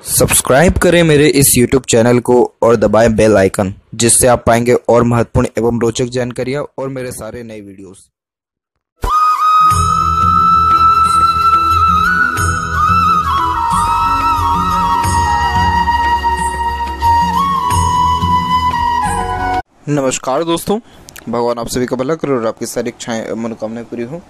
Subscribe करें मेरे इस YouTube चैनल को और दबाएं बेल आइकन, जिससे आप पाएंगे और महत्वपूर्ण एवं रोचक जानकारियाँ और मेरे सारे नए वीडियोस। नमस्कार दोस्तों, भगवान आप सभी का भला करे और आपकी सारी इच्छाएं मनोकामनाएं पूरी हो।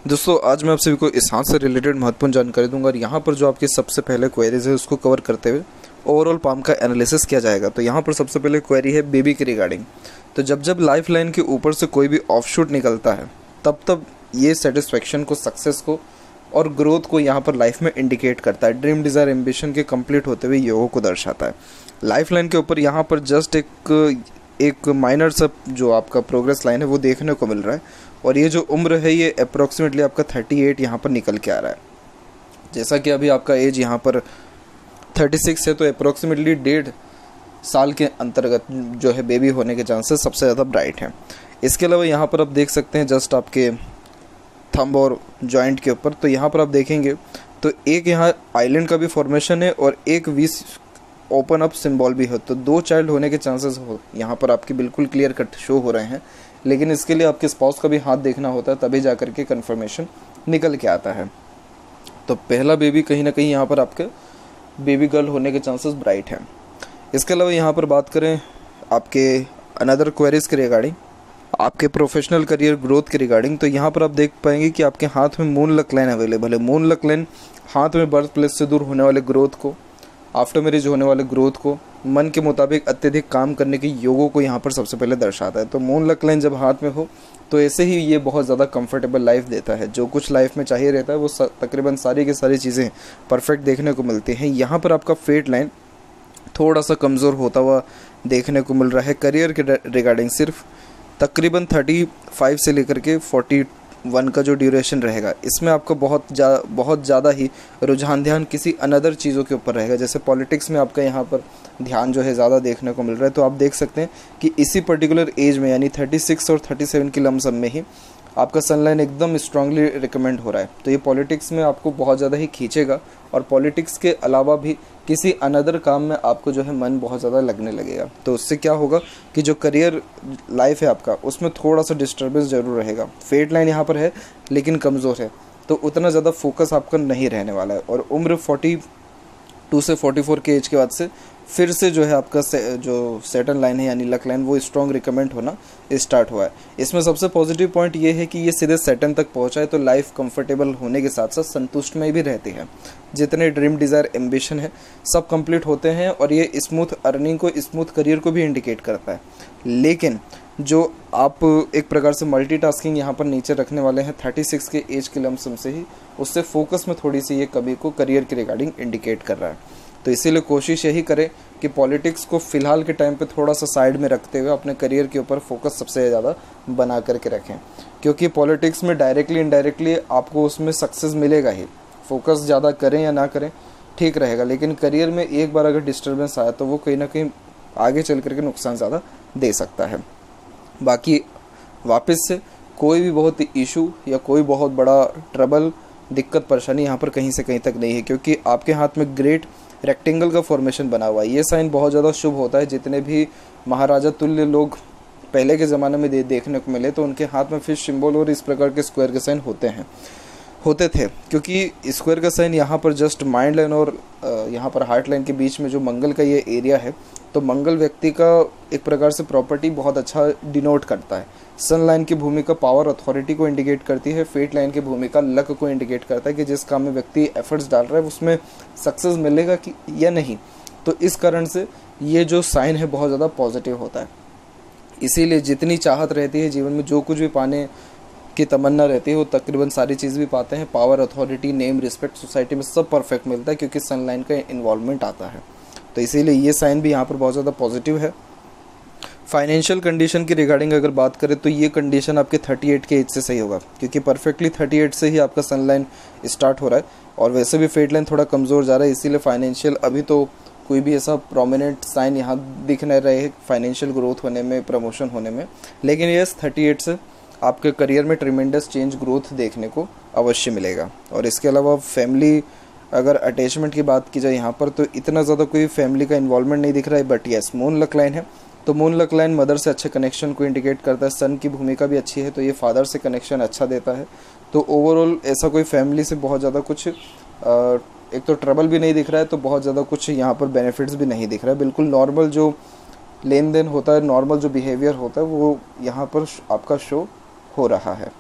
दोस्तों, आज मैं आप सभी को इस हाथ से रिलेटेड महत्वपूर्ण जानकारी दूंगा और यहाँ पर जो आपकी सबसे पहले क्वेरीज है उसको कवर करते हुए ओवरऑल पाम का एनालिसिस किया जाएगा। तो यहाँ पर सबसे पहले क्वेरी है बेबी के रिगार्डिंग। तो जब लाइफ लाइन के ऊपर से कोई भी ऑफशूट निकलता है तब ये सेटिस्फेक्शन को, सक्सेस को और ग्रोथ को यहाँ पर लाइफ में इंडिकेट करता है। ड्रीम डिज़ायर एम्बिशन के कंप्लीट होते हुए योगों को दर्शाता है। लाइफ लाइन के ऊपर यहाँ पर जस्ट एक माइनर सा जो आपका प्रोग्रेस लाइन है वो देखने को मिल रहा है और ये जो उम्र है ये अप्रॉक्सीमेटली आपका 38 यहाँ पर निकल के आ रहा है। जैसा कि अभी आपका एज यहाँ पर 36 है, तो अप्रॉक्सीमेटली 1.5 साल के अंतर्गत जो है बेबी होने के चांसेस सबसे ज़्यादा ब्राइट हैं। इसके अलावा यहाँ पर आप देख सकते हैं जस्ट आपके थंब और जॉइंट के ऊपर, तो यहाँ पर आप देखेंगे तो एक यहाँ आइलैंड का भी फॉर्मेशन है और एक वी ओपन अप सिंबल भी हो। तो 2 चाइल्ड होने के चांसेस हो यहाँ पर आपके बिल्कुल क्लियर कट शो हो रहे हैं, लेकिन इसके लिए आपके स्पाउस का भी हाथ देखना होता है, तभी जा करके कन्फर्मेशन निकल के आता है। तो पहला बेबी कहीं ना कहीं यहाँ पर आपके बेबी गर्ल होने के चांसेस ब्राइट हैं। इसके अलावा यहाँ पर बात करें आपके अनदर क्वेरीज के रिगार्डिंग, आपके प्रोफेशनल करियर ग्रोथ के रिगार्डिंग, तो यहाँ पर आप देख पाएंगे कि आपके हाथ में मून लक लाइन अवेलेबल है। मून लक लाइन हाथ में बर्थ प्लेस से दूर होने वाले ग्रोथ को, आफ्टर मैरिज होने वाले ग्रोथ को, मन के मुताबिक अत्यधिक काम करने के योगों को यहाँ पर सबसे पहले दर्शाता है। तो मून लक लाइन जब हाथ में हो तो ऐसे ही ये बहुत ज़्यादा कंफर्टेबल लाइफ देता है। जो कुछ लाइफ में चाहिए रहता है वो तकरीबन सारी की सारी चीज़ें परफेक्ट देखने को मिलती हैं। यहाँ पर आपका फेट लाइन थोड़ा सा कमज़ोर होता हुआ देखने को मिल रहा है। करियर के रिगार्डिंग सिर्फ तकरीबन 35 से लेकर के 41 का जो ड्यूरेशन रहेगा, इसमें आपका बहुत ज़्यादा ही रुझान ध्यान किसी अनदर चीज़ों के ऊपर रहेगा। जैसे पॉलिटिक्स में आपका यहाँ पर ध्यान जो है ज़्यादा देखने को मिल रहा है। तो आप देख सकते हैं कि इसी पर्टिकुलर एज में यानी 36 और 37 की लमसम में ही आपका सनलाइन एकदम स्ट्रांगली रिकमेंड हो रहा है। तो ये पॉलिटिक्स में आपको बहुत ज़्यादा ही खींचेगा और पॉलिटिक्स के अलावा भी किसी अनदर काम में आपको जो है मन बहुत ज़्यादा लगने लगेगा। तो उससे क्या होगा कि जो करियर लाइफ है आपका उसमें थोड़ा सा डिस्टर्बेंस ज़रूर रहेगा। फेट लाइन यहाँ पर है लेकिन कमज़ोर है, तो उतना ज़्यादा फोकस आपका नहीं रहने वाला है। और उम्र 42 से 44 के एज के बाद से फिर से जो है आपका जो सेटन लाइन है यानी लक लाइन वो स्ट्रॉन्ग रिकमेंड होना स्टार्ट हुआ है। इसमें सबसे पॉजिटिव पॉइंट ये है कि ये सीधे सेटन तक पहुंचा है, तो लाइफ कंफर्टेबल होने के साथ साथ संतुष्टमय भी रहती है। जितने ड्रीम डिज़ायर एम्बिशन है सब कंप्लीट होते हैं और ये स्मूथ अर्निंग को, स्मूथ करियर को भी इंडिकेट करता है। लेकिन जो आप एक प्रकार से मल्टीटास्किंग यहाँ पर नीचे रखने वाले हैं 36 के एज के लमसम से ही, उससे फोकस में थोड़ी सी ये कमी को करियर के रिगार्डिंग इंडिकेट कर रहा है। तो इसीलिए कोशिश यही करें कि पॉलिटिक्स को फ़िलहाल के टाइम पे थोड़ा सा साइड में रखते हुए अपने करियर के ऊपर फोकस सबसे ज़्यादा बना करके रखें, क्योंकि पॉलिटिक्स में डायरेक्टली इनडायरेक्टली आपको उसमें सक्सेस मिलेगा ही। फोकस ज़्यादा करें या ना करें ठीक रहेगा, लेकिन करियर में एक बार अगर डिस्टर्बेंस आया तो वो कहीं ना कहीं आगे चल करके नुकसान ज़्यादा दे सकता है। बाकी वापस से कोई भी बहुत इशू या कोई बहुत बड़ा ट्रबल, दिक्कत, परेशानी यहाँ पर कहीं से कहीं तक नहीं है, क्योंकि आपके हाथ में ग्रेट रेक्टेंगल का फॉर्मेशन बना हुआ है। ये साइन बहुत ज़्यादा शुभ होता है। जितने भी महाराजा तुल्य लोग पहले के ज़माने में देखने को मिले तो उनके हाथ में फिश सिंबल और इस प्रकार के स्क्वायर के साइन होते थे, क्योंकि स्क्वायर का साइन यहाँ पर जस्ट माइंड लाइन और यहाँ पर हार्ट लाइन के बीच में जो मंगल का ये एरिया है, तो मंगल व्यक्ति का एक प्रकार से प्रॉपर्टी बहुत अच्छा डिनोट करता है। सन लाइन की भूमिका पावर अथॉरिटी को इंडिकेट करती है। फेट लाइन की भूमिका लक को इंडिकेट करता है कि जिस काम में व्यक्ति एफर्ट्स डाल रहा है उसमें सक्सेस मिलेगा कि या नहीं। तो इस कारण से ये जो साइन है बहुत ज़्यादा पॉजिटिव होता है। इसीलिए जितनी चाहत रहती है जीवन में, जो कुछ भी पाने की तमन्ना रहती है वो तकरीबन सारी चीज़ भी पाते हैं। Power, authority, name, respect society में सब परफेक्ट मिलता है, क्योंकि सन लाइन का इन्वॉल्वमेंट आता है। तो इसीलिए ये साइन भी यहाँ पर बहुत ज़्यादा पॉजिटिव है। फाइनेंशियल कंडीशन की रिगार्डिंग अगर बात करें तो ये कंडीशन आपके 38 के एज से सही होगा, क्योंकि परफेक्टली 38 से ही आपका सन लाइन स्टार्ट हो रहा है और वैसे भी फेट लाइन थोड़ा कमज़ोर जा रहा है। इसीलिए फाइनेंशियल अभी तो कोई भी ऐसा प्रोमिनेंट साइन यहाँ दिख नहीं रहे है फाइनेंशियल ग्रोथ होने में, प्रमोशन होने में। लेकिन यस 38 से आपके करियर में ट्रिमेंडस चेंज, ग्रोथ देखने को अवश्य मिलेगा। और इसके अलावा फैमिली अगर अटैचमेंट की बात की जाए यहाँ पर तो इतना ज़्यादा कोई फैमिली का इन्वॉल्वमेंट नहीं दिख रहा है, but yes moon luck line है तो मून लक लाइन मदर से अच्छे कनेक्शन को इंडिकेट करता है। सन की भूमिका भी अच्छी है तो ये फादर से कनेक्शन अच्छा देता है। तो ओवरऑल ऐसा कोई फैमिली से बहुत ज़्यादा कुछ एक तो ट्रबल भी नहीं दिख रहा है, तो बहुत ज़्यादा कुछ यहाँ पर बेनिफिट्स भी नहीं दिख रहा है। बिल्कुल नॉर्मल जो लेन देन होता है, नॉर्मल जो बिहेवियर होता है वो यहाँ पर आपका शो हो रहा है।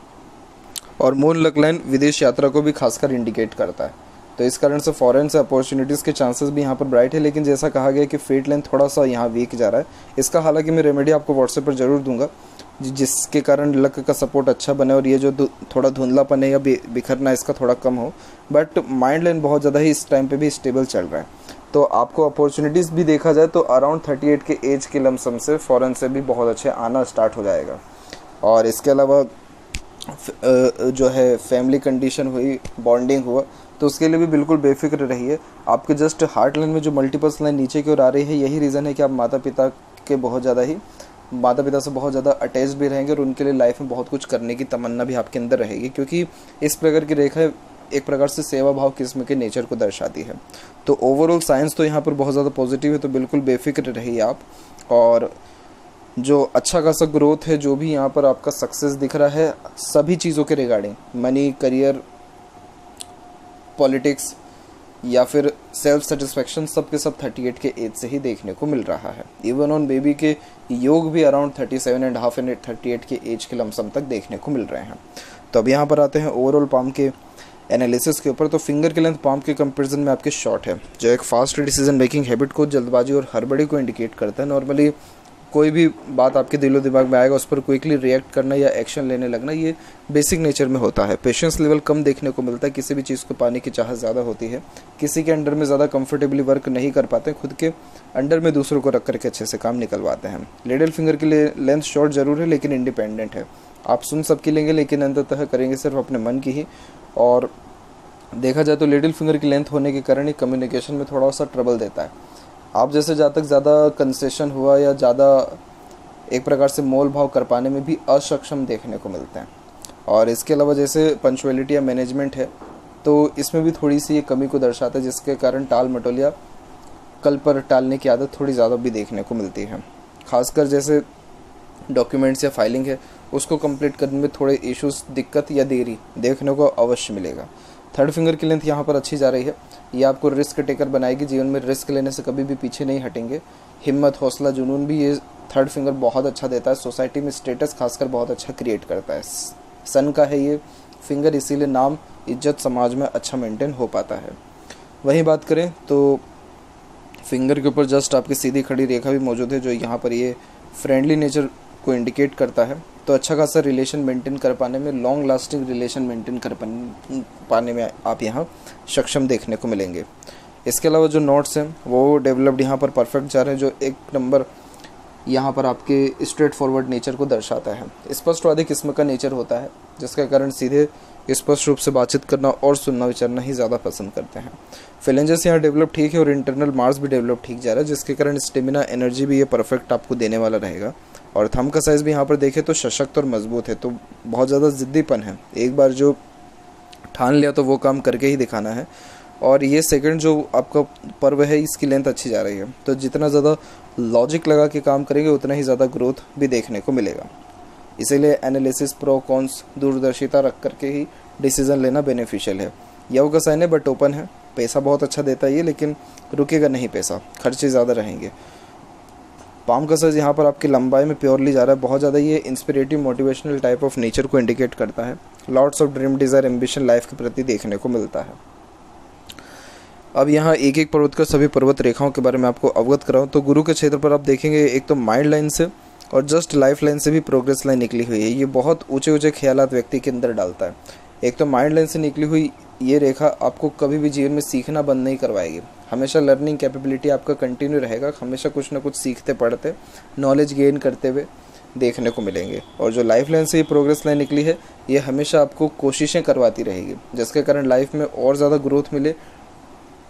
और मून लक लाइन विदेश यात्रा को भी खासकर इंडिकेट करता है, तो इस कारण से फॉरेन से अपॉर्चुनिटीज़ के चांसेस भी यहाँ पर ब्राइट है। लेकिन जैसा कहा गया कि फेट लाइन थोड़ा सा यहाँ वीक जा रहा है, इसका हालांकि मैं रेमेडी आपको व्हाट्सएप पर ज़रूर दूंगा जिसके कारण लक का सपोर्ट अच्छा बने और ये जो थोड़ा धुंधलापन है या बिखरना इसका थोड़ा कम हो। बट माइंड लाइन बहुत ज़्यादा ही इस टाइम पे भी स्टेबल चल रहा है, तो आपको अपॉर्चुनिटीज़ भी देखा जाए तो अराउंड 38 के एज के लमसम से फॉरेन से भी बहुत अच्छे आना स्टार्ट हो जाएगा। और इसके अलावा जो है फैमिली कंडीशन हुई, बॉन्डिंग हुआ, तो उसके लिए भी बिल्कुल बेफिक्र रहिए। आपके जस्ट हार्ट लाइन में जो मल्टीपल्स लाइन नीचे की ओर आ रही है, यही रीज़न है कि आप माता पिता से बहुत ज़्यादा अटैच भी रहेंगे और उनके लिए लाइफ में बहुत कुछ करने की तमन्ना भी आपके अंदर रहेगी, क्योंकि इस प्रकार की रेखा एक प्रकार से सेवा भाव किस्म के नेचर को दर्शाती है। तो ओवरऑल साइंस तो यहाँ पर बहुत ज़्यादा पॉजिटिव है, तो बिल्कुल बेफिक्र रहिए आप। और जो अच्छा खासा ग्रोथ है, जो भी यहाँ पर आपका सक्सेस दिख रहा है सभी चीज़ों के रिगार्डिंग, मनी, करियर, पॉलिटिक्स या फिर सेल्फ सेटिस्फेक्शन, सब के सब 38 के एज से ही देखने को मिल रहा है। इवन ऑन बेबी के योग भी अराउंड 37.5 एंड 38 के एज के लमसम तक देखने को मिल रहे हैं। तो अब यहाँ पर आते हैं ओवरऑल पाम के एनालिसिस के ऊपर। तो फिंगर की लेंथ पाम के कंपैरिजन में आपके शॉर्ट है, जो एक फास्ट डिसीजन मेकिंग हैबिट को, जल्दबाजी और हड़बड़ी को इंडिकेट करता है। नॉर्मली कोई भी बात आपके दिलो दिमाग में आएगा उस पर क्विकली रिएक्ट करना या एक्शन लेने लगना, ये बेसिक नेचर में होता है। पेशेंस लेवल कम देखने को मिलता है, किसी भी चीज़ को पाने की चाहत ज़्यादा होती है, किसी के अंडर में ज़्यादा कंफर्टेबली वर्क नहीं कर पाते, खुद के अंडर में दूसरों को रख करके अच्छे से काम निकलवाते हैं। लिटिल फिंगर की लेंथ शॉर्ट जरूर है लेकिन इंडिपेंडेंट है, आप सुन सबकी लेंगे लेकिन अंततः करेंगे सिर्फ अपने मन की ही। और देखा जाए तो लिटिल फिंगर की लेंथ होने के कारण ही कम्युनिकेशन में थोड़ा सा ट्रबल देता है। आप जैसे जहाँ तक ज़्यादा कंसेशन हुआ या ज़्यादा एक प्रकार से मोल भाव कर पाने में भी असक्षम देखने को मिलते हैं। और इसके अलावा जैसे पंचुअलिटी या मैनेजमेंट है तो इसमें भी थोड़ी सी ये कमी को दर्शाता है, जिसके कारण टाल मटोल या कल पर टालने की आदत थोड़ी ज़्यादा भी देखने को मिलती है। खासकर जैसे डॉक्यूमेंट्स या फाइलिंग है उसको कंप्लीट करने में थोड़े इश्यूज, दिक्कत या देरी देखने को अवश्य मिलेगा। थर्ड फिंगर की लेंथ यहाँ पर अच्छी जा रही है, ये आपको रिस्क टेकर बनाएगी, जीवन में रिस्क लेने से कभी भी पीछे नहीं हटेंगे। हिम्मत, हौसला, जुनून भी ये थर्ड फिंगर बहुत अच्छा देता है। सोसाइटी में स्टेटस खासकर बहुत अच्छा क्रिएट करता है। सन का है ये फिंगर, इसीलिए नाम, इज्जत समाज में अच्छा मेंटेन हो पाता है। वहीं बात करें तो फिंगर के ऊपर जस्ट आपकी सीधी खड़ी रेखा भी मौजूद है, जो यहाँ पर ये फ्रेंडली नेचर को इंडिकेट करता है। तो अच्छा खासा रिलेशन मेंटेन कर पाने में, लॉन्ग लास्टिंग रिलेशन मेंटेन कर पाने में आप यहाँ सक्षम देखने को मिलेंगे। इसके अलावा जो नोट्स हैं वो डेवलप्ड यहाँ पर परफेक्ट जा रहे हैं, जो एक नंबर यहाँ पर आपके स्ट्रेट फॉरवर्ड नेचर को दर्शाता है। स्पष्टवादी किस्म का नेचर होता है, जिसके कारण सीधे स्पष्ट रूप से बातचीत करना और सुनना विचारना ही ज़्यादा पसंद करते हैं। फिलेंजेस यहाँ डेवलप ठीक है और इंटरनल मार्स भी डेवलप ठीक जा रहा है, जिसके कारण स्टेमिना, एनर्जी भी ये परफेक्ट आपको देने वाला रहेगा। और थंब का साइज़ भी यहाँ पर देखें तो सशक्त और मजबूत है, तो बहुत ज़्यादा ज़िद्दीपन है, एक बार जो ठान लिया तो वो काम करके ही दिखाना है। और ये सेकंड जो आपका पर्व है इसकी लेंथ अच्छी जा रही है, तो जितना ज़्यादा लॉजिक लगा के काम करेंगे उतना ही ज़्यादा ग्रोथ भी देखने को मिलेगा। इसीलिए एनालिसिस, प्रो कॉन्स, दूरदर्शिता रख करके ही डिसीज़न लेना बेनिफिशियल है। यव का साइन है बट ओपन है, पैसा बहुत अच्छा देता है ये, लेकिन रुकेगा नहीं पैसा, खर्चे ज़्यादा रहेंगे। पाम का साइज यहाँ पर आपकी लंबाई में प्योरली जा रहा है, बहुत ज़्यादा ये इंस्पिरेटिव, मोटिवेशनल टाइप ऑफ नेचर को इंडिकेट करता है। Lots of dream, desire, ambition life के प्रति देखने को मिलता है। अब यहाँ एक एक पर्वत का सभी पर्वत रेखाओं के बारे में आपको अवगत कराऊँ तो गुरु के क्षेत्र पर आप देखेंगे एक तो माइंड लाइन से और जस्ट लाइफ लाइन से भी प्रोग्रेस लाइन निकली हुई है। ये बहुत ऊंचे ऊंचे ख्यालात व्यक्ति के अंदर डालता है। एक तो माइंड लाइन से निकली हुई ये रेखा आपको कभी भी जीवन में सीखना बंद नहीं करवाएगी, हमेशा लर्निंग कैपेबिलिटी आपका कंटिन्यू रहेगा, हमेशा कुछ ना कुछ सीखते पढ़ते, नॉलेज गेन करते हुए देखने को मिलेंगे। और जो लाइफ लाइन से ये प्रोग्रेस लाइन निकली है ये हमेशा आपको कोशिशें करवाती रहेगी, जिसके कारण लाइफ में और ज़्यादा ग्रोथ मिले,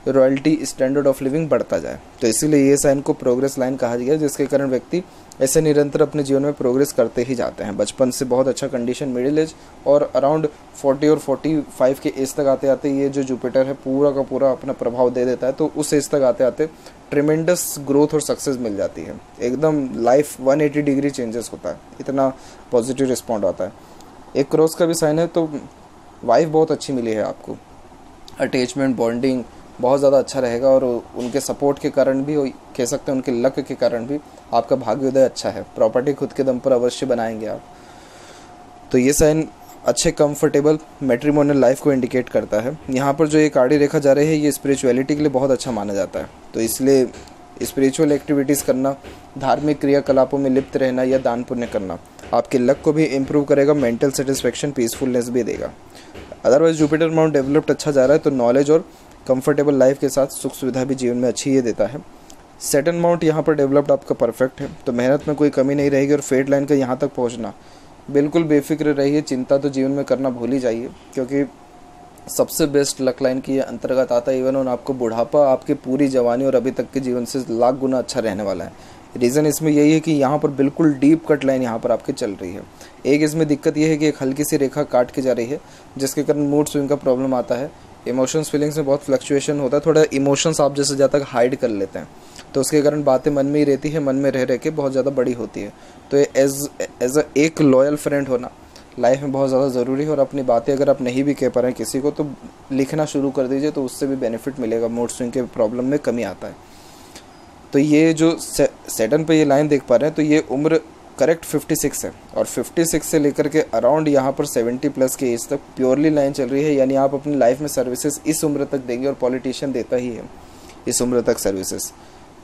रॉयल्टी, स्टैंडर्ड ऑफ लिविंग बढ़ता जाए। तो इसीलिए ये साइन को प्रोग्रेस लाइन कहा गया, जिसके कारण व्यक्ति ऐसे निरंतर अपने जीवन में प्रोग्रेस करते ही जाते हैं। बचपन से बहुत अच्छा कंडीशन, मिडिल एज और अराउंड 40 और 45 के एज तक आते आते ये जो जुपिटर है पूरा का पूरा अपना प्रभाव दे देता है। तो उस एज तक आते आते ट्रिमेंडस ग्रोथ और सक्सेस मिल जाती है, एकदम लाइफ 180 डिग्री चेंजेस होता है, इतना पॉजिटिव रिस्पॉन्ड आता है। एक क्रॉस का भी साइन है, तो वाइफ बहुत अच्छी मिली है आपको, अटैचमेंट बॉन्डिंग बहुत ज़्यादा अच्छा रहेगा और उनके सपोर्ट के कारण भी, कह सकते हैं उनके लक के कारण भी आपका भाग्योदय अच्छा है। प्रॉपर्टी खुद के दम पर अवश्य बनाएंगे आप। तो ये साइन अच्छे कंफर्टेबल मैट्रिमोनियल लाइफ को इंडिकेट करता है। यहाँ पर जो ये कार्डी रेखा जा रही है ये स्पिरिचुअलिटी के लिए बहुत अच्छा माना जाता है। तो इसलिए स्पिरिचुअल एक्टिविटीज़ करना, धार्मिक क्रियाकलापों में लिप्त रहना या दान पुण्य करना आपके लक को भी इम्प्रूव करेगा, मेंटल सेटिस्फेक्शन, पीसफुलनेस भी देगा। अदरवाइज जुपिटर माउंट डेवलप्ड अच्छा जा रहा है, तो नॉलेज और कंफर्टेबल लाइफ के साथ सुख सुविधा भी जीवन में अच्छी ये देता है। सैटर्न माउंट यहाँ पर डेवलप्ड आपका परफेक्ट है, तो मेहनत में कोई कमी नहीं रहेगी और फेट लाइन का यहाँ तक पहुँचना, बिल्कुल बेफिक्र रहिए, चिंता तो जीवन में करना भूल ही जाइए, क्योंकि सबसे बेस्ट लक लाइन की अंतर्गत आता है। इवन और आपको बुढ़ापा आपकी पूरी जवानी और अभी तक के जीवन से लाख गुना अच्छा रहने वाला है। रीज़न इसमें यही है कि यहाँ पर बिल्कुल डीप कट लाइन यहाँ पर आपके चल रही है। एक इसमें दिक्कत यह है कि एक हल्की सी रेखा काट के जा रही है, जिसके कारण मूड स्विंग का प्रॉब्लम आता है। इमोशंस फीलिंग्स में बहुत फ्लक्चुएशन होता है, थोड़ा इमोशंस आप जैसे ज़्यादा हाइड कर लेते हैं, तो उसके कारण बातें मन में ही रहती है, मन में रह के बहुत ज़्यादा बड़ी होती है। तो एज एक लॉयल फ्रेंड होना लाइफ में बहुत ज़्यादा ज़रूरी है। और अपनी बातें अगर आप नहीं भी कह पा रहे हैं किसी को, तो लिखना शुरू कर दीजिए, तो उससे भी बेनिफिट मिलेगा, मूड स्विंग के प्रॉब्लम में कमी आता है। तो ये जो सैटर्न पे ये लाइन देख पा रहे हैं, तो ये उम्र करेक्ट 56 है, और 56 से लेकर के अराउंड यहाँ पर 70 प्लस के एज तक प्योरली लाइन चल रही है। यानी आप अपनी लाइफ में सर्विसेज इस उम्र तक देंगे, और पॉलिटिशियन देता ही है इस उम्र तक सर्विसेज।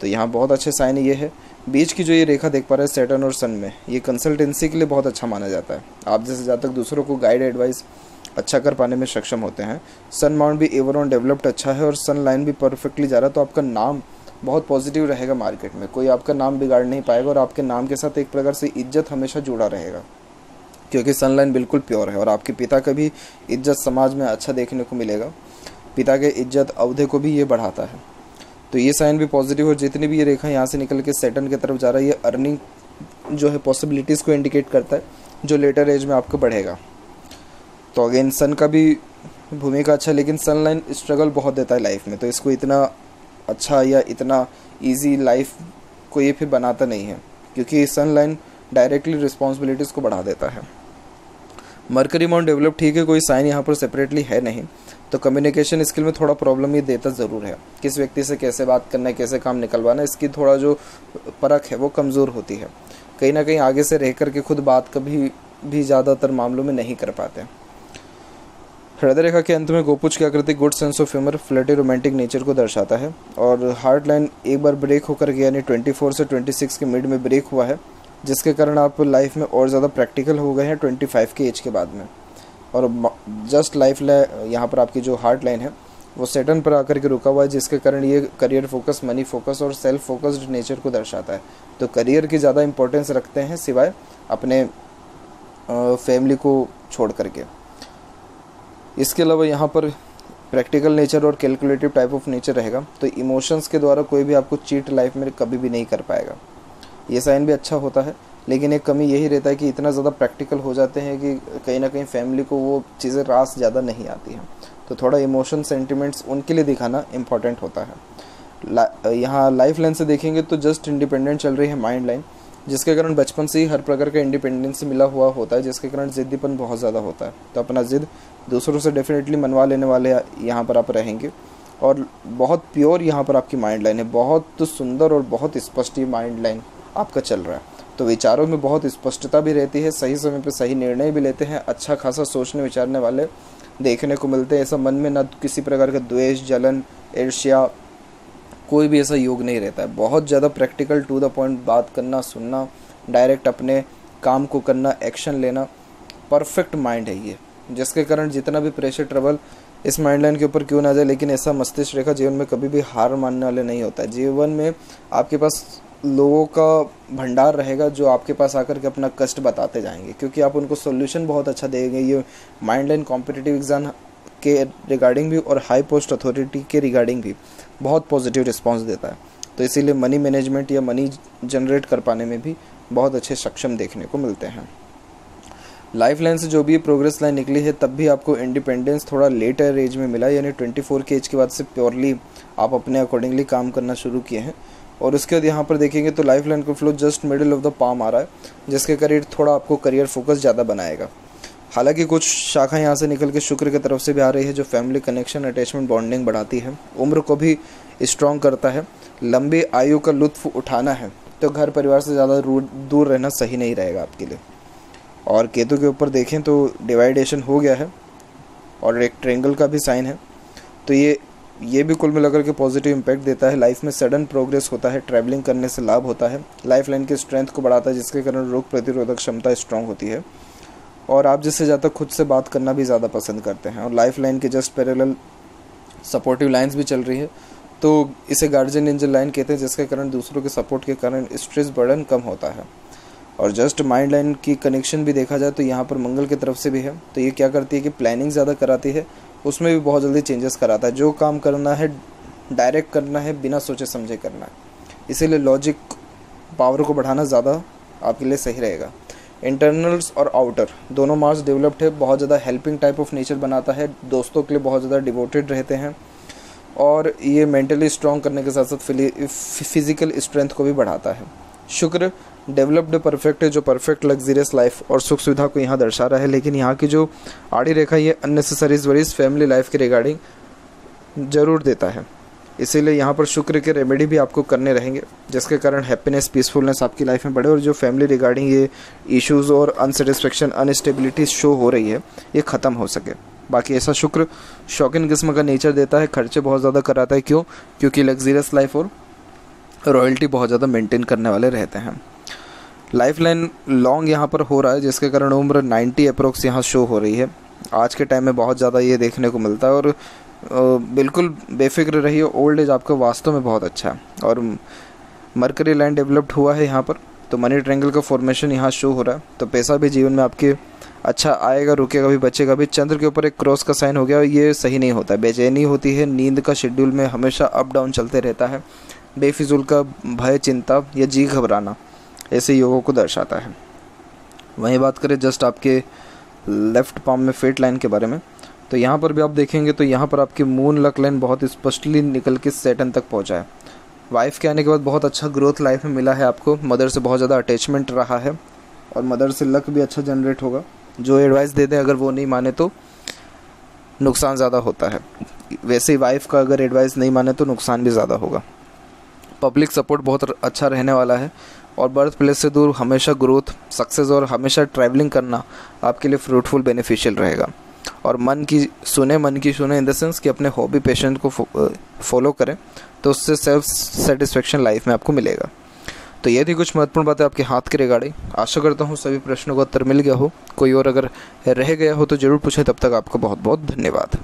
तो यहाँ बहुत अच्छे साइन ये है। बीच की जो ये रेखा देख पा रहे हैं सैटर्न और सन में, ये कंसल्टेंसी के लिए बहुत अच्छा माना जाता है। आप जैसे जहाँ तक दूसरों को गाइड एडवाइस अच्छा कर पाने में सक्षम होते हैं। सन माउंट भी एवरऑन डेवलप्ड अच्छा है, और सन लाइन भी परफेक्टली जा रहा है, तो आपका नाम बहुत पॉजिटिव रहेगा मार्केट में, कोई आपका नाम बिगाड़ नहीं पाएगा, और आपके नाम के साथ एक प्रकार से इज्जत हमेशा जुड़ा रहेगा, क्योंकि सन लाइन बिल्कुल प्योर है। और आपके पिता का भी इज्जत समाज में अच्छा देखने को मिलेगा, पिता के इज्जत अवधि को भी ये बढ़ाता है। तो ये साइन भी पॉजिटिव, और जितनी भी ये रेखा यहाँ से निकल के सैटर्न की तरफ जा रहा है, ये अर्निंग जो है पॉसिबिलिटीज़ को इंडिकेट करता है, जो लेटर एज में आपको बढ़ेगा। तो अगेन सन का भी भूमिका अच्छा, लेकिन सन लाइन स्ट्रगल बहुत देता है लाइफ में, तो इसको इतना अच्छा या इतना इजी लाइफ को ये फिर बनाता नहीं है, क्योंकि सन लाइन डायरेक्टली रिस्पॉन्सिबिलिटीज़ को बढ़ा देता है। मरकरी माउंट डेवलप ठीक है, कोई साइन यहाँ पर सेपरेटली है नहीं, तो कम्युनिकेशन स्किल में थोड़ा प्रॉब्लम ये देता ज़रूर है। किस व्यक्ति से कैसे बात करना है, कैसे काम निकलवाना है, इसकी थोड़ा जो परख है वो कमज़ोर होती है। कहीं ना कहीं आगे से रह कर के खुद बात कभी भी ज़्यादातर मामलों में नहीं कर पाते। हृदय रेखा के अंत में गोपुच की आकृति good sense of humour, flirty romantic nature को दर्शाता है, और हार्ट लाइन एक बार ब्रेक होकर के यानी 24 से 26 के मिड में ब्रेक हुआ है, जिसके कारण आप लाइफ में और ज़्यादा प्रैक्टिकल हो गए हैं 25 के एज के बाद में। और जस्ट लाइफ यहाँ पर आपकी जो हार्ट लाइन है वो सैटर्न पर आकर के रुका हुआ है, जिसके कारण ये करियर फोकस, मनी फोकस और सेल्फ फोकस्ड नेचर को दर्शाता है। तो करियर की ज़्यादा इंपॉर्टेंस रखते हैं, सिवाय अपने फैमिली को छोड़ करके। इसके अलावा यहाँ पर प्रैक्टिकल नेचर और कैलकुलेटिव टाइप ऑफ नेचर रहेगा, तो इमोशंस के द्वारा कोई भी आपको चीट लाइफ में कभी भी नहीं कर पाएगा। ये साइन भी अच्छा होता है, लेकिन एक कमी यही रहता है कि इतना ज़्यादा प्रैक्टिकल हो जाते हैं कि कहीं ना कहीं फैमिली को वो चीज़ें रास ज़्यादा नहीं आती हैं, तो थोड़ा इमोशन सेंटिमेंट्स उनके लिए दिखाना इम्पॉर्टेंट होता है। यहाँ लाइफ लाइन से देखेंगे तो जस्ट इंडिपेंडेंट चल रही है माइंड लाइन, जिसके कारण बचपन से ही हर प्रकार का इंडिपेंडेंस मिला हुआ होता है, जिसके कारण ज़िद्दीपन बहुत ज़्यादा होता है। तो अपना ज़िद दूसरों से डेफिनेटली मनवा लेने वाले यहाँ पर आप रहेंगे, और बहुत प्योर यहाँ पर आपकी माइंड लाइन है, बहुत सुंदर और बहुत स्पष्ट ये माइंड लाइन आपका चल रहा है। तो विचारों में बहुत स्पष्टता भी रहती है, सही समय पे सही निर्णय भी लेते हैं, अच्छा खासा सोचने विचारने वाले देखने को मिलते हैं। ऐसा मन में ना किसी प्रकार का द्वेष, जलन, ईर्ष्या, कोई भी ऐसा योग नहीं रहता है। बहुत ज़्यादा प्रैक्टिकल, टू द पॉइंट बात करना, सुनना, डायरेक्ट अपने काम को करना, एक्शन लेना, परफेक्ट माइंड है ये, जिसके कारण जितना भी प्रेशर, ट्रबल इस माइंड लाइन के ऊपर क्यों ना जाए, लेकिन ऐसा मस्तिष्क रेखा जीवन में कभी भी हार मानने वाले नहीं होता है। जीवन में आपके पास लोगों का भंडार रहेगा जो आपके पास आकर के अपना कष्ट बताते जाएंगे, क्योंकि आप उनको सॉल्यूशन बहुत अच्छा देंगे। ये माइंड लाइन कॉम्पिटिटिव एग्जाम के रिगार्डिंग भी और हाई पोस्ट अथॉरिटी के रिगार्डिंग भी बहुत पॉजिटिव रिस्पांस देता है। तो इसीलिए मनी मैनेजमेंट या मनी जनरेट कर पाने में भी बहुत अच्छे सक्षम देखने को मिलते हैं। लाइफ लाइन से जो भी प्रोग्रेस लाइन निकली है तब भी आपको इंडिपेंडेंस थोड़ा लेटर एज में मिला, यानी 24 के एज के बाद से प्योरली आप अपने अकॉर्डिंगली काम करना शुरू किए हैं। और उसके बाद यहाँ पर देखेंगे तो लाइफ लाइन का flow just middle of the palm आ रहा है, जिसके करियर थोड़ा आपको करियर फोकस ज़्यादा बनाएगा। हालांकि कुछ शाखा यहाँ से निकल के शुक्र की तरफ से भी आ रही है, जो फैमिली कनेक्शन, अटैचमेंट, बॉन्डिंग बढ़ाती है, उम्र को भी स्ट्रॉन्ग करता है। लंबी आयु का लुत्फ उठाना है तो घर परिवार से ज़्यादा दूर रहना सही नहीं रहेगा आपके लिए। और केतु के ऊपर देखें तो डिवाइडेशन हो गया है और एक ट्रेंगल का भी साइन है, तो ये भी कुल मिलाकर के पॉजिटिव इम्पैक्ट देता है। लाइफ में सडन प्रोग्रेस होता है, ट्रैवलिंग करने से लाभ होता है, लाइफ लाइन की स्ट्रेंथ को बढ़ाता है, जिसके कारण रोग प्रतिरोधक क्षमता स्ट्रांग होती है और आप जिससे ज़्यादा खुद से बात करना भी ज़्यादा पसंद करते हैं। और लाइफ लाइन के जस्ट पैरेलल सपोर्टिव लाइन्स भी चल रही है, तो इसे गार्जियन एंजल लाइन कहते हैं, जिसके कारण दूसरों के सपोर्ट के कारण स्ट्रेस बर्डन कम होता है। और जस्ट माइंड लाइन की कनेक्शन भी देखा जाए तो यहाँ पर मंगल की तरफ से भी है, तो ये क्या करती है कि प्लानिंग ज़्यादा कराती है, उसमें भी बहुत जल्दी चेंजेस कराता है। जो काम करना है डायरेक्ट करना है, बिना सोचे समझे करना है, इसीलिए लॉजिक पावर को बढ़ाना ज़्यादा आपके लिए सही रहेगा। इंटरनल्स और आउटर दोनों मार्क्स डेवलप्ड है, बहुत ज़्यादा हेल्पिंग टाइप ऑफ नेचर बनाता है, दोस्तों के लिए बहुत ज़्यादा डिवोटेड रहते हैं और ये मेंटली स्ट्रॉन्ग करने के साथ साथ फिजिकल स्ट्रेंथ को भी बढ़ाता है। शुक्र डेवलप्ड परफेक्ट है, जो परफेक्ट लग्जरियस लाइफ और सुख सुविधा को यहाँ दर्शा रहा है, लेकिन यहाँ की जो आड़ी रेखा ये अननेसेसरीज वरीज फैमिली लाइफ के रिगार्डिंग ज़रूर देता है। इसीलिए यहाँ पर शुक्र के रेमेडी भी आपको करने रहेंगे, जिसके कारण हैप्पीनेस, पीसफुलनेस आपकी लाइफ में बढ़े और जो फैमिली रिगार्डिंग ये इश्यूज़ और अनसेटिस्फेक्शन, अनस्टेबिलिटी शो हो रही है, ये ख़त्म हो सके। बाकी ऐसा शुक्र शौकीन किस्म का नेचर देता है, खर्चे बहुत ज़्यादा कराता है। क्यों? क्योंकि लग्जरियस लाइफ और रॉयल्टी बहुत ज़्यादा मेंटेन करने वाले रहते हैं। लाइफ लाइन लॉन्ग यहाँ पर हो रहा है, जिसके कारण उम्र 90 अप्रोक्स यहाँ शो हो रही है। आज के टाइम में बहुत ज़्यादा ये देखने को मिलता है और बिल्कुल बेफिक्र रहिए, ओल्ड एज आपका वास्तव में बहुत अच्छा है। और मरकरी लाइन डेवलप्ड हुआ है यहाँ पर, तो मनी ट्रायंगल का फॉर्मेशन यहाँ शो हो रहा है, तो पैसा भी जीवन में आपके अच्छा आएगा, रुकेगा भी, बचेगा भी। चंद्र के ऊपर एक क्रॉस का साइन हो गया और ये सही नहीं होता है, बेचैनी होती है, नींद का शेड्यूल में हमेशा अप डाउन चलते रहता है, बेफिजूल का भय, चिंता या जी घबराना ऐसे योगों को दर्शाता है। वहीं बात करें जस्ट आपके लेफ्ट पाम में फेट लाइन के बारे में, तो यहाँ पर भी आप देखेंगे तो यहाँ पर आपकी मून लक लाइन बहुत स्पष्टली निकल के सैटर्न तक पहुँचा है। वाइफ के आने के बाद बहुत अच्छा ग्रोथ लाइफ में मिला है आपको, मदर से बहुत ज़्यादा अटैचमेंट रहा है और मदर से लक भी अच्छा जनरेट होगा। जो एडवाइस दे दें अगर वो नहीं माने तो नुकसान ज़्यादा होता है, वैसे ही वाइफ का अगर एडवाइस नहीं माने तो नुकसान भी ज़्यादा होगा। पब्लिक सपोर्ट बहुत अच्छा रहने वाला है और बर्थ प्लेस से दूर हमेशा ग्रोथ, सक्सेस और हमेशा ट्रैवलिंग करना आपके लिए फ्रूटफुल बेनिफिशियल रहेगा। और मन की सुने इन द सेंस कि अपने हॉबी पैशन को फॉलो करें, तो उससे सेल्फ सेटिस्फेक्शन लाइफ में आपको मिलेगा। तो ये थी कुछ महत्वपूर्ण बातें आपके हाथ के रिगार्डिंग। आशा करता हूँ सभी प्रश्नों का उत्तर मिल गया हो, कोई और अगर रह गया हो तो ज़रूर पूछें। तब तक आपका बहुत बहुत धन्यवाद।